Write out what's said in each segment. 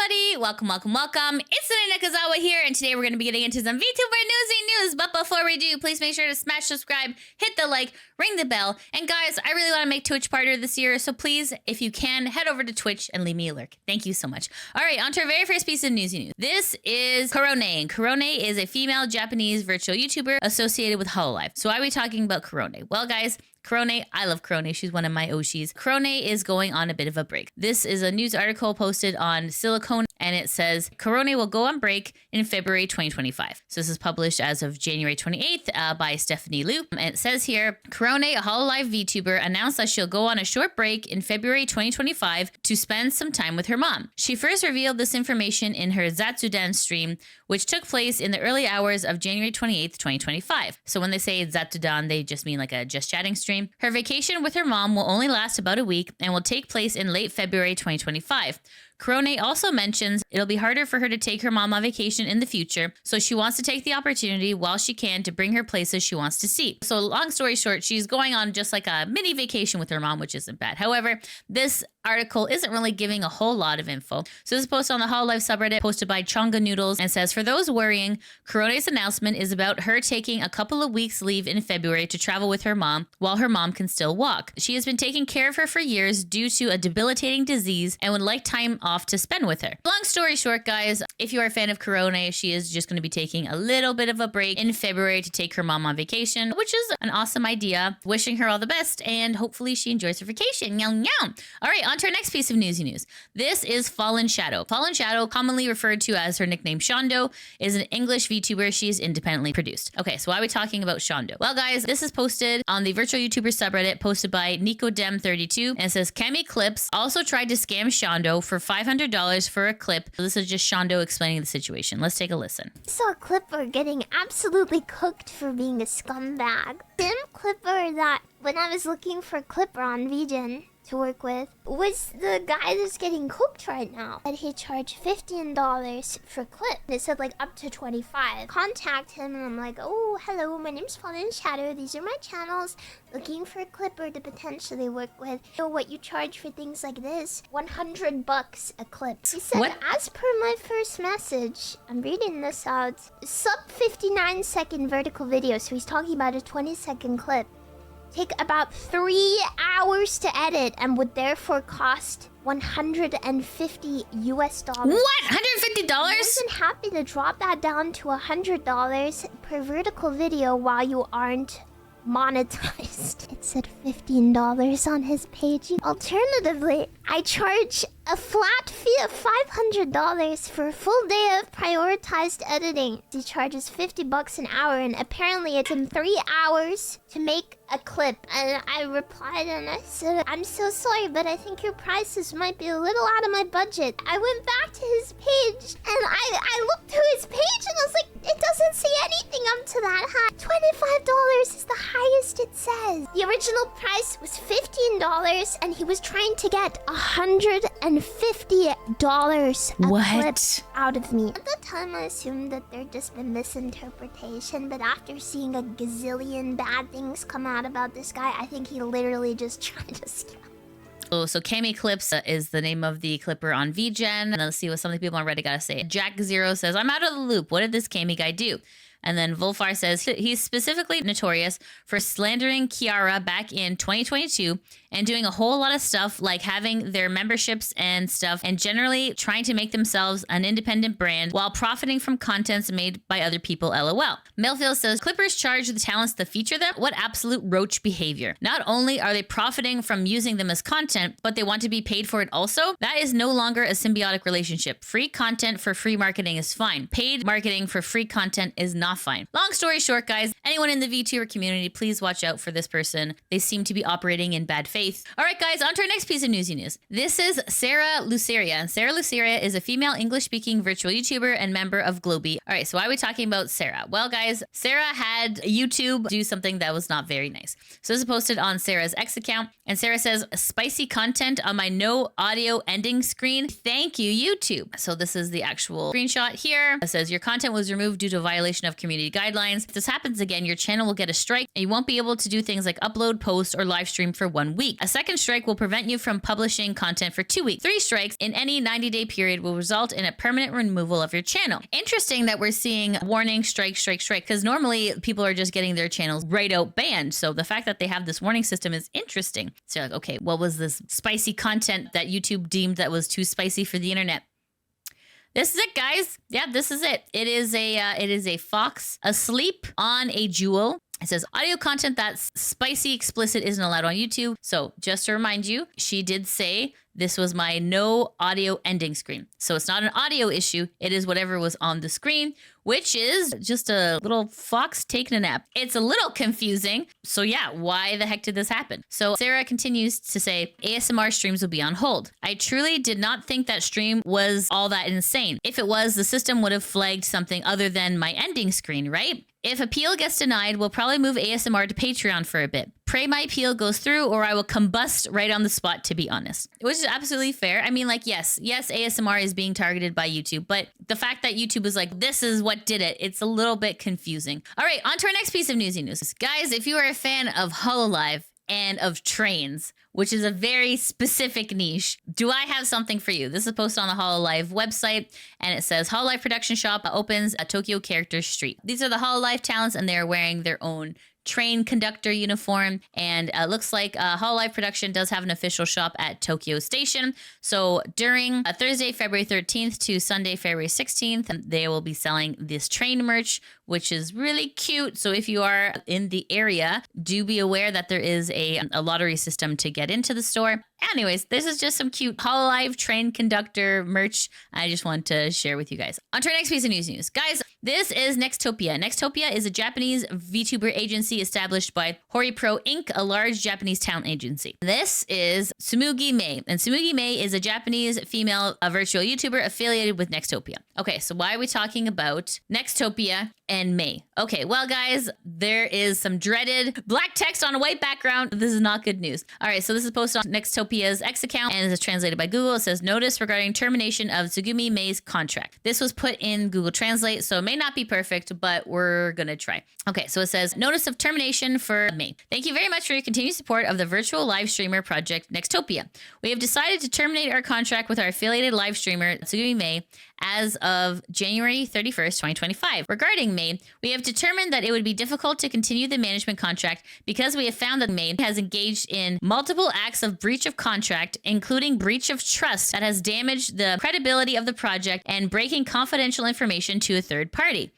everybody! Welcome. It's Nimi Nakazawa here, and today we're going to be getting into some VTuber Newsy news. But before we do, please make sure to smash subscribe, hit the like, ring the bell. And guys, I really want to make Twitch partner this year, so please, if you can, head over to Twitch and leave me a lurk. Thank you so much. All right, on to our very first piece of Newsy news. This is Korone. Korone is a female Japanese virtual YouTuber associated with Hololive. So why are we talking about Korone? Well, guys, Korone, I love Korone. She's one of my Oshis. Korone is going on a bit of a break. This is a news article posted on Silicone, and it says Korone will go on break in February 2025. So this is published as of January 28th by Stephanie Liu. And it says here, Korone, a Hololive VTuber, announced that she'll go on a short break in February 2025 to spend some time with her mom. She first revealed this information in her Zatsudan stream, which took place in the early hours of January 28th, 2025. So when they say Zatsudan, they just mean like a just chatting stream. Her vacation with her mom will only last about a week and will take place in late February 2025. Korone also mentions it'll be harder for her to take her mom on vacation in the future, so she wants to take the opportunity while she can to bring her places she wants to see. So long story short, she's going on just like a mini vacation with her mom, which isn't bad. However, this article isn't really giving a whole lot of info. So this is posted on the Hololive subreddit, posted by Chonga Noodles, and says, for those worrying, Korone's announcement is about her taking a couple of weeks leave in February to travel with her mom while her mom can still walk. She has been taking care of her for years due to a debilitating disease and would like time off to spend with her. Long story short, guys, if you are a fan of Korone, she is just going to be taking a little bit of a break in February to take her mom on vacation, which is an awesome idea. Wishing her all the best, and hopefully she enjoys her vacation. Meow, meow. All right, on to our next piece of newsy news. This is Fallen Shadow. Fallen Shadow, commonly referred to as her nickname Shondo, is an English VTuber. She is independently produced. Okay, so why are we talking about Shondo? Well, guys, this is posted on the virtual YouTuber subreddit, posted by Nicodem32, and it says, Cami Clips also tried to scam Shondo for $500 for a clip. So this is just Shondo explaining the situation. Let's take a listen. I saw a Clipper getting absolutely cooked for being a scumbag. Same Clipper that when I was looking for Clipper on VGen to work with was the guy that's getting cooked right now. And he charged $15 for clip. It said like up to 25. Contact him and I'm like, oh, hello, my name's Fallen Shadow. These are my channels. Looking for a Clipper to potentially work with. You know what you charge for things like this? $100 a clip. He said, what? As per my first message, I'm reading this out. Sub 59-second vertical video. So he's talking about a 20-second clip. Take about 3 hours to edit and would therefore cost $150 US. What? $150? I wasn't happy to drop that down to $100 per vertical video while you aren't monetized. It said $15 on his page. Alternatively, I charge a flat fee of $500 for a full day of prioritized editing. He charges $50 an hour, and apparently it's in 3 hours to make a clip. And I replied and I said, I'm so sorry, but I think your prices might be a little out of my budget. I went back to his page and I looked through his page and I was like, it doesn't say anything up to that high. $25 is the highest it says. The original price was $15 and he was trying to get $150 a clip out of me. At the time, I assumed that there'd just been misinterpretation, but after seeing a gazillion bad things come out about this guy, I think he literally just tried to scam. So Cami Clips is the name of the clipper on VGen. And let's see what some of the people on Reddit gotta say. Jack Zero says, I'm out of the loop. What did this Cami guy do? And then Volfar says he's specifically notorious for slandering Kiara back in 2022 and doing a whole lot of stuff like having their memberships and stuff and generally trying to make themselves an independent brand while profiting from contents made by other people, LOL. Melfield says Clippers charge the talents to feature them. What absolute roach behavior. Not only are they profiting from using them as content, but they want to be paid for it also. That is no longer a symbiotic relationship. Free content for free marketing is fine. Paid marketing for free content is not fine. Long story short, guys, anyone in the VTuber community, please watch out for this person. They seem to be operating in bad faith. All right, guys, on to our next piece of newsy news. This is Cera Luceria. And Cera Luceria is a female English-speaking virtual YouTuber and member of Globie. All right, so why are we talking about Cera? Well, guys, Cera had YouTube do something that was not very nice. So this is posted on Cera's X account, and Cera says, spicy content on my no audio ending screen. Thank you, YouTube. So this is the actual screenshot here. It says, your content was removed due to a violation of community guidelines. If this happens again, your channel will get a strike and you won't be able to do things like upload, post, or live stream for 1 week. A second strike will prevent you from publishing content for 2 weeks. 3 strikes in any 90-day period will result in a permanent removal of your channel. Interesting that we're seeing warning, strike, because normally people are just getting their channels right out banned. So the fact that they have this warning system is interesting. So you're like, okay, what was this spicy content that YouTube deemed that was too spicy for the internet? This is it, guys. Yeah, this is it. It is a fox asleep on a jewel. It says audio content that's spicy, explicit isn't allowed on YouTube. So just to remind you, she did say this was my no audio ending screen. So it's not an audio issue. It is whatever was on the screen, which is just a little fox taking a nap. It's a little confusing. So yeah, why the heck did this happen? So Sarah continues to say, ASMR streams will be on hold. I truly did not think that stream was all that insane. If it was, the system would have flagged something other than my ending screen, right? If appeal gets denied, we'll probably move ASMR to Patreon for a bit. Pray my appeal goes through or I will combust right on the spot, to be honest. Which is absolutely fair. I mean, like, yes, ASMR is being targeted by YouTube, but the fact that YouTube was like, this is what did it, it's a little bit confusing. All right, on to our next piece of newsy news. Guys, if you are a fan of Hololive and of trains, which is a very specific niche, do I have something for you? This is posted on the Hololive website, and it says Hololive production shop opens at Tokyo Character Street. These are the Hololive talents, and they're wearing their own train conductor uniform, and it looks like Hololive production does have an official shop at Tokyo Station. So during Thursday, February 13th to Sunday, February 16th, they will be selling this train merch, which is really cute. So if you are in the area, do be aware that there is a lottery system to get into the store. Anyways, this is just some cute Hololive train conductor merch I just want to share with you guys. On to our next piece of news. Guys, this is Nextopia. Nextopia is a Japanese VTuber agency established by HoriPro Inc., a large Japanese talent agency. This is Tsumugi Mei, and Tsumugi Mei is a Japanese female virtual YouTuber affiliated with Nextopia. Okay, so why are we talking about Nextopia and Mei? Okay, well, guys, there is some dreaded black text on a white background. This is not good news. All right, so this is posted on Nextopia's X account and is translated by Google. It says, notice regarding termination of Tsugumi Mei's contract. This was put in Google Translate, so it may not be perfect, but we're gonna try. Okay, so it says, notice of termination for Mei. Thank you very much for your continued support of the virtual live streamer project Nextopia. We have decided to terminate our contract with our affiliated live streamer Tsugumi Mei as of January 31st, 2025. Regarding Mei, we have determined that it would be difficult to continue the management contract because we have found that Mei has engaged in multiple acts of breach of contract, including breach of trust that has damaged the credibility of the project and breaking confidential information to a third party.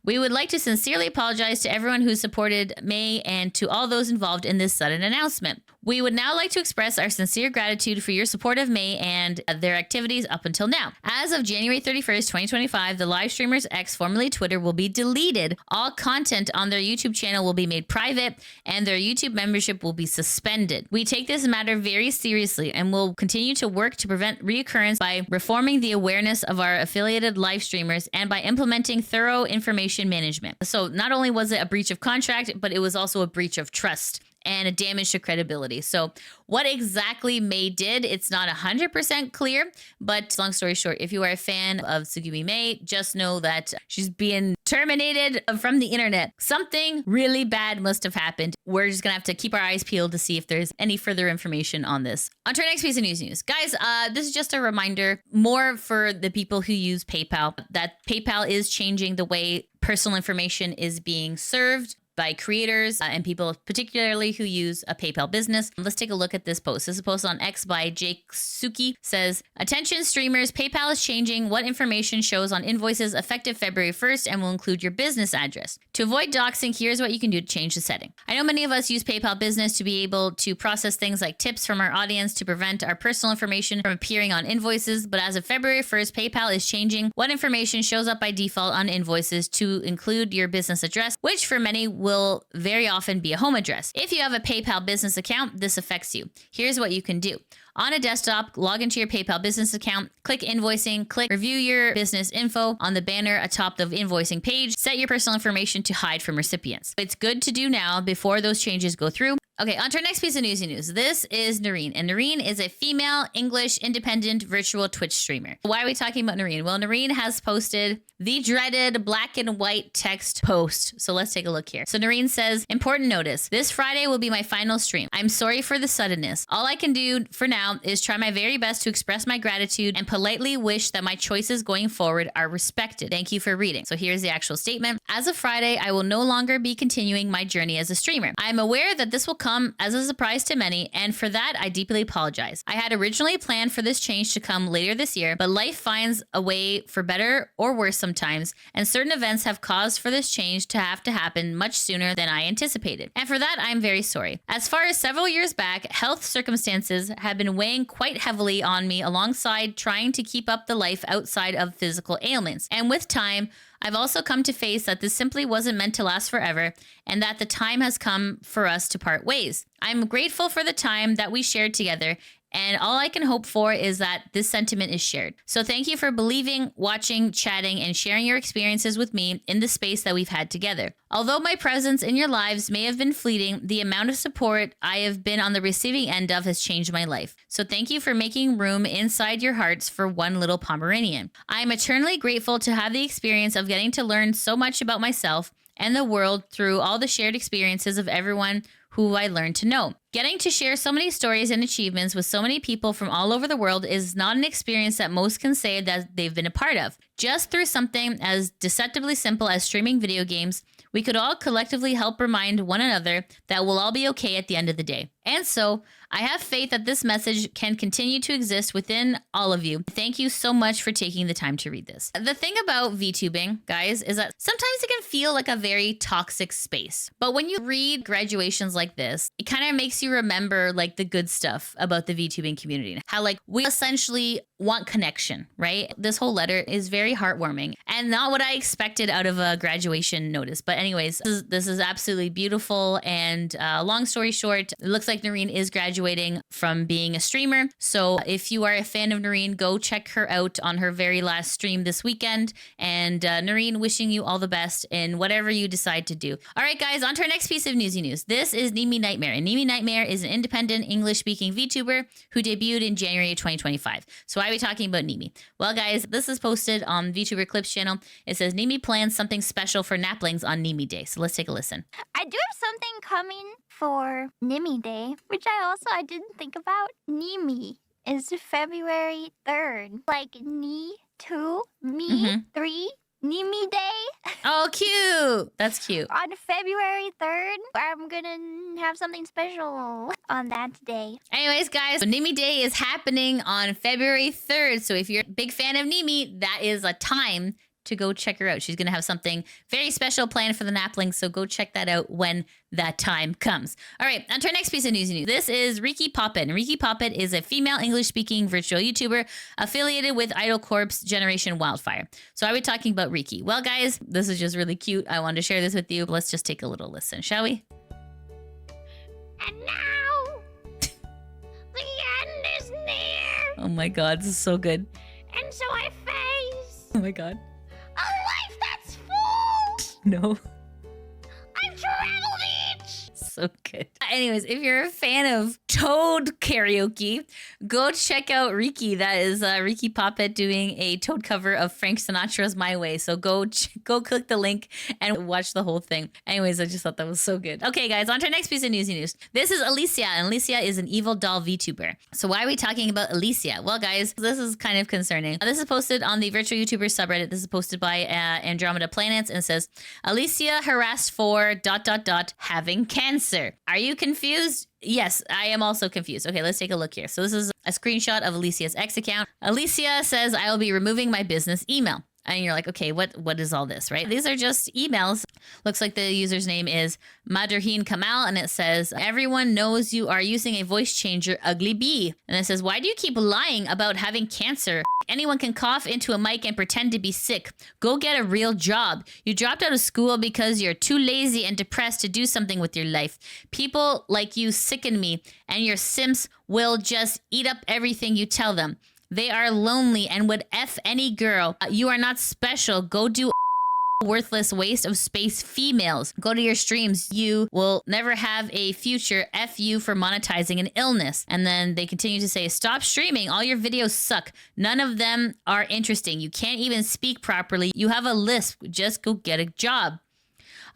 We would like to sincerely apologize to everyone who supported Mei and to all those involved in this sudden announcement. We would now like to express our sincere gratitude for your support of Mei and their activities up until now. As of January 31st, 2025, the live streamer's X, formerly Twitter, will be deleted. All content on their YouTube channel will be made private, and their YouTube membership will be suspended. We take this matter very seriously and will continue to work to prevent reoccurrence by reforming the awareness of our affiliated live streamers and by implementing thorough information management. So not only was it a breach of contract, but it was also a breach of trust and a damage to credibility. So what exactly Mei did, it's not 100% clear, but long story short, if you are a fan of Tsugumi Mei, just know that she's being terminated from the internet. Something really bad must have happened. We're just gonna have to keep our eyes peeled to see if there's any further information on this. On to our next piece of news. Guys, this is just a reminder, more for the people who use PayPal, that PayPal is changing the way personal information is being served by creators and people particularly who use a PayPal business. Let's take a look at this post. This is a post on X by Jake Suki. Says, attention streamers, PayPal is changing what information shows on invoices effective February 1st and will include your business address. To avoid doxing, here's what you can do to change the setting. I know many of us use PayPal business to be able to process things like tips from our audience to prevent our personal information from appearing on invoices, but as of February 1st, PayPal is changing what information shows up by default on invoices to include your business address, which for many will very often be a home address. If you have a PayPal business account, this affects you. Here's what you can do. On a desktop, log into your PayPal business account, click invoicing, click review your business info on the banner atop the invoicing page, set your personal information to hide from recipients. It's good to do now before those changes go through. Okay, on to our next piece of newsy news. This is Noreen, and Noreen is a female English independent virtual Twitch streamer. Why are we talking about Noreen? Well, Noreen has posted the dreaded black and white text post. So let's take a look here. So Noreen says, important notice, this Friday will be my final stream. I'm sorry for the suddenness. All I can do for now is try my very best to express my gratitude and politely wish that my choices going forward are respected. Thank you for reading. So here's the actual statement. As of Friday, I will no longer be continuing my journey as a streamer. I am aware that this will come as a surprise to many, and for that, I deeply apologize. I had originally planned for this change to come later this year, but life finds a way for better or worse sometimes, and certain events have caused for this change to have to happen much sooner than I anticipated. And for that, I am very sorry. As far as several years back, health circumstances have been weighing quite heavily on me alongside trying to keep up the life outside of physical ailments. And with time, I've also come to face that this simply wasn't meant to last forever and that the time has come for us to part ways. I'm grateful for the time that we shared together, and all I can hope for is that this sentiment is shared. So thank you for believing, watching, chatting, and sharing your experiences with me in the space that we've had together. Although my presence in your lives may have been fleeting, the amount of support I have been on the receiving end of has changed my life. So thank you for making room inside your hearts for one little Pomeranian. I am eternally grateful to have the experience of getting to learn so much about myself and the world through all the shared experiences of everyone who I learned to know. Getting to share so many stories and achievements with so many people from all over the world is not an experience that most can say that they've been a part of. Just through something as deceptively simple as streaming video games, we could all collectively help remind one another that we'll all be okay at the end of the day. And so, I have faith that this message can continue to exist within all of you. Thank you so much for taking the time to read this. The thing about VTubing, guys, is that sometimes it can feel like a very toxic space. But when you read graduations like this, it kind of makes you remember like the good stuff about the VTubing community. How like we essentially want connection, right? This whole letter is very heartwarming and not what I expected out of a graduation notice. But anyways, this is absolutely beautiful. And long story short, it looks like Noreen is graduating from being a streamer. So if you are a fan of Noreen, go check her out on her very last stream this weekend. And Noreen, wishing you all the best in whatever you decide to do. All right, guys, on to our next piece of newsy news. This is Nimi Nightmare. And Nimi Nightmare is an independent English-speaking VTuber who debuted in January 2025. So why are we talking about Nimi? Well, guys, this is posted on VTuber Clips channel. It says Nimi plans something special for Naplings on Nimi Day. So let's take a listen. I do have something coming for Nimi Day, which I didn't think about. Nimi is February 3rd. Like Ni, 2, me, 3, Nimi Day. Oh, cute. That's cute. On February 3rd, I'm gonna have something special on that day. Anyways, guys, so Nimi Day is happening on February 3rd. So if you're a big fan of Nimi, that is a time to go check her out. She's going to have something very special planned for the Naplings, so go check that out when that time comes. All right, on to our next piece of news. This is Riki Poppet. Riki Poppet is a female English-speaking virtual YouTuber affiliated with Idol Corp's Generation Wildfire. So I was talking about Riki. Well, guys, this is just really cute. I wanted to share this with you. Let's just take a little listen, shall we? And now, the end is near. Oh my God, this is so good. And so I face Oh my God. a life that's full. No. I've traveled each. So good. Anyways, if you're a fan of Toad karaoke, go check out Riki. That is Riki Poppet doing a Toad cover of Frank Sinatra's My Way. So go click the link and watch the whole thing. Anyways, I just thought that was so good. Okay, guys, on to our next piece of newsy news. This is Alicia, and Alicia is an evil doll VTuber. So why are we talking about Alicia? Well, guys, this is kind of concerning. This is posted on the virtual YouTuber subreddit. This is posted by Andromeda Planets and says, Alicia harassed for ... having cancer. Are you confused? Yes, I am also confused. Okay, let's take a look here. So this is a screenshot of Alicia's X account. Alicia says, I will be removing my business email. And you're like, okay, what is all this, right? These are just emails. Looks like the user's name is Madurhin Kamal, and it says, everyone knows you are using a voice changer, Ugly Bee. And it says, why do you keep lying about having cancer? Anyone can cough into a mic and pretend to be sick. Go get a real job. You dropped out of school because you're too lazy and depressed to do something with your life. People like you sicken me, and your simps will just eat up everything you tell them. They are lonely and would F any girl. You are not special. Go do worthless waste of space females. Go to your streams. You will never have a future. F you for monetizing an illness. And then they continue to say, stop streaming. All your videos suck. None of them are interesting. You can't even speak properly. You have a lisp. Just go get a job.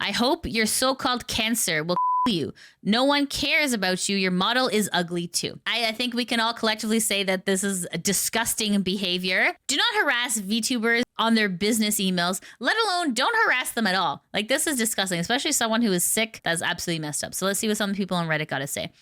I hope your so-called cancer will you. No one cares about you. Your model is ugly too. I think we can all collectively say that this is a disgusting behavior. Do not harass VTubers on their business emails, let alone don't harass them at all. Like, this is disgusting, especially someone who is sick. That's absolutely messed up. So let's see what some people on Reddit got to say.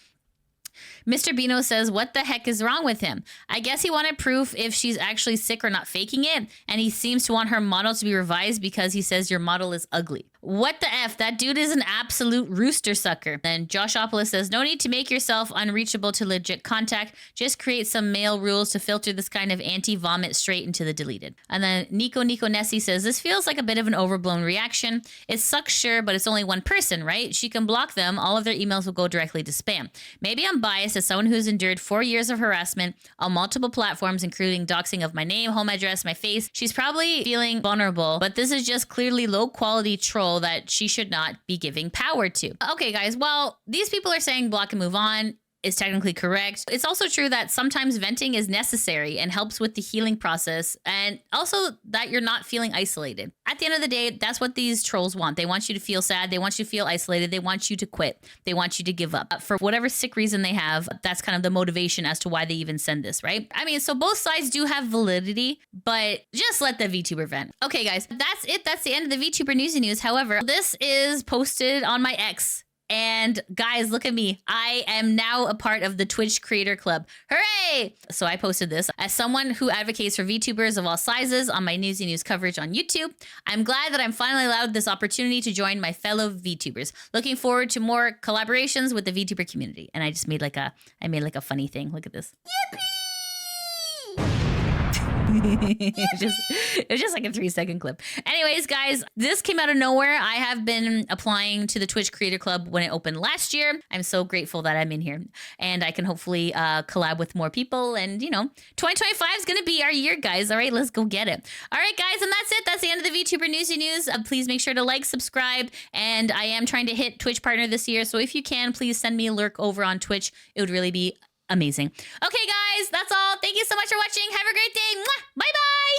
Mr. Bino says, what the heck is wrong with him? I guess he wanted proof if she's actually sick or not faking it. And he seems to want her model to be revised because he says your model is ugly. What the F? That dude is an absolute rooster sucker. Then Joshopolis says, no need to make yourself unreachable to legit contact. Just create some mail rules to filter this kind of anti-vomit straight into the deleted. And then Nico Nessie says, this feels like a bit of an overblown reaction. It sucks, sure, but it's only one person, right? She can block them. All of their emails will go directly to spam. Maybe I'm biased as someone who's endured 4 years of harassment on multiple platforms, including doxing of my name, home address, my face. She's probably feeling vulnerable, but this is just clearly low quality troll that she should not be giving power to. Okay, guys, well, these people are saying block and move on is technically correct. It's also true that sometimes venting is necessary and helps with the healing process, and also that you're not feeling isolated. At the end of the day, that's what these trolls want. They want you to feel sad. They want you to feel isolated. They want you to quit. They want you to give up. For whatever sick reason they have, that's kind of the motivation as to why they even send this, right? I mean, so both sides do have validity, but just let the VTuber vent. Okay, guys, that's it. That's the end of the VTuber Newsy News. However, this is posted on my X. And guys, look at me. I am now a part of the Twitch Creator Club. Hooray! So I posted this. As someone who advocates for VTubers of all sizes on my Newsy News coverage on YouTube, I'm glad that I'm finally allowed this opportunity to join my fellow VTubers. Looking forward to more collaborations with the VTuber community. And I just made like a funny thing. Look at this. Yippee! It was just like a 3-second clip. Anyways, guys, this came out of nowhere. I have been applying to the Twitch Creator Club when it opened last year. I'm so grateful that I'm in here, and I can hopefully collab with more people. And, you know, 2025 is going to be our year, guys. All right, let's go get it. All right, guys, and that's it. That's the end of the VTuber Newsy News. Please make sure to like, subscribe, and I am trying to hit Twitch partner this year. So if you can, please send me a lurk over on Twitch. It would really be amazing. Okay, guys, that's all. Thank you so much for watching. Have a great day. Bye-bye.